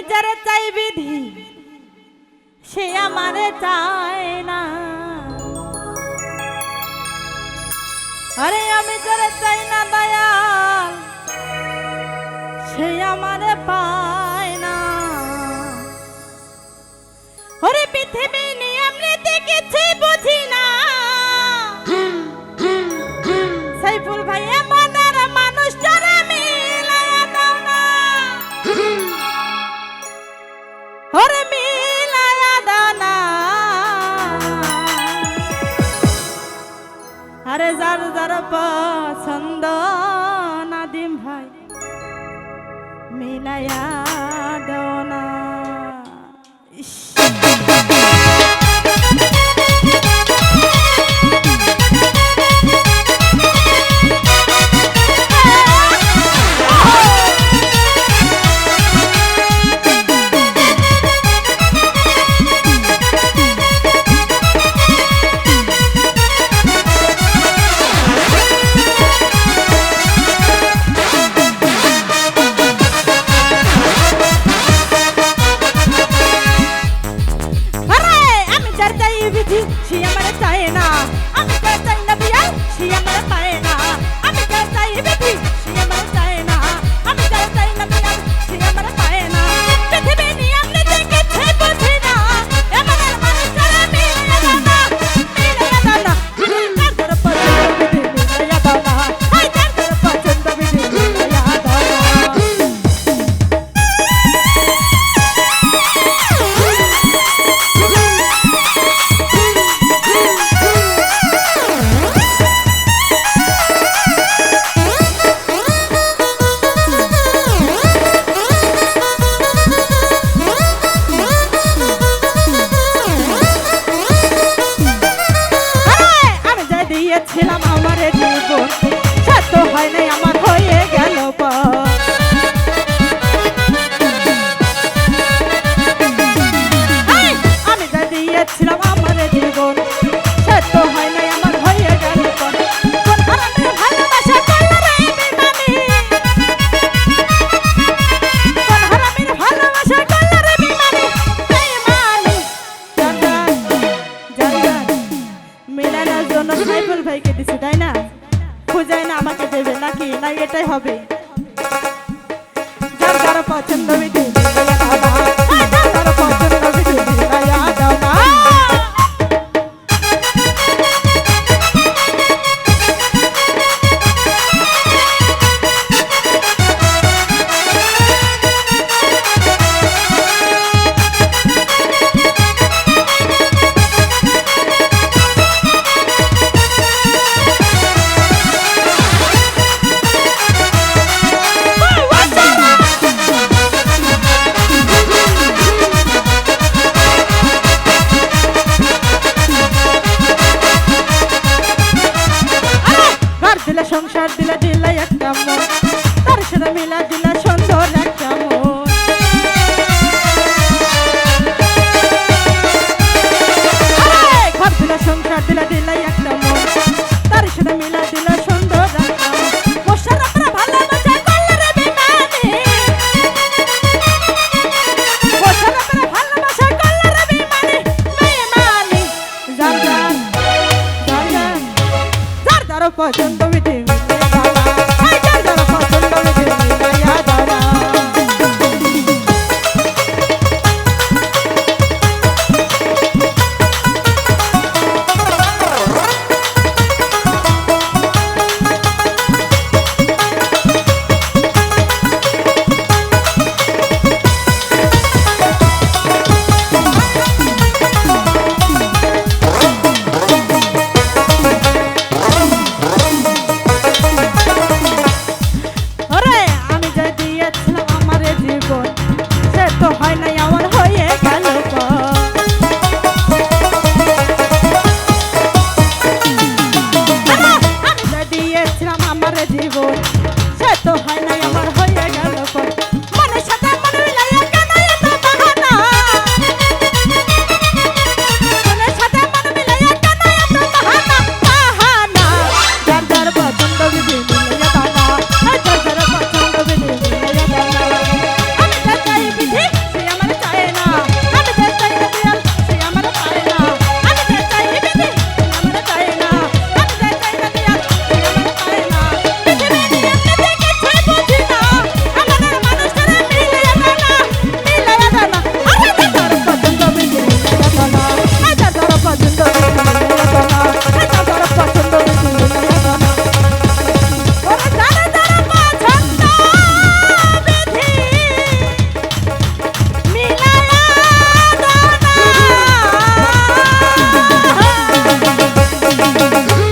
যারে চাই বিধি সে আমারে চায় না। আরে আমি যারে চাই না দয়াল সে আমারে পায় না। ওরে পৃথিবী নিয়ম নীতি কিছুই বুঝি না। সাইফুল ভাই এমন আর মানুষটারে মিলায়া দাও না। ওরে মিলায়া দাও না। আরে যার যার পছন্দ নাদিম ভাই মিলায়া দাও না। সে আমারে চায় না। আমি যার চাই না বিয়াল সে আমারে পায় না। আমি যার চাই বিধি সে আমারে চায় না। আমি যার চাই না বিয়াল সে আমারে পায় না। পৃথিবী নিয়ম নীতি কিছুই বুঝি না। এমন আর মানুষটারে মিলায়া দাও না। মিলায়া দাও না। যার যার পছন্দ বিধি মিলায়া দাও না। হাই যার যার পছন্দ বিধি মিলায়া দাও না। ছিলাম আমারে জীবন সত্য হয় নাই আমার হয়ে গেল আমি যা দিয়েছিলাম আমারে জীবন সত্য হয় নাই আমার হয়ে গেল কোন হারামের ভালোবাসা করলো রে বেমানি। কোন হারামের ভালোবাসা করলো রে বেমানি। বেমানি জান জান মিলানোর জন্য সাইফুল ভাইকে দিছি তাই না? খুঁজায় না আমাকে দেবে নাকি না এটাই হবে? যার যার পছন্দ বিধি মিলায়া দাও না। যার যার পছন্দ বিধি মিলায়া দাও না। সংসার দিলা দিলা একটা মন তার সাথে মিলা দিলা সুন্দর একটা মন। ঘর দিলা সংসার দিলা দিলা একটা মন তার সাথে মিলা দিলা সুন্দর একটা মন। মোশাররফরা ভালোবাসা করলো রে বেমানি। মোশাররফরা ভালোবাসা করলো রে বেমানি। বেমানি যার যার পছন্দ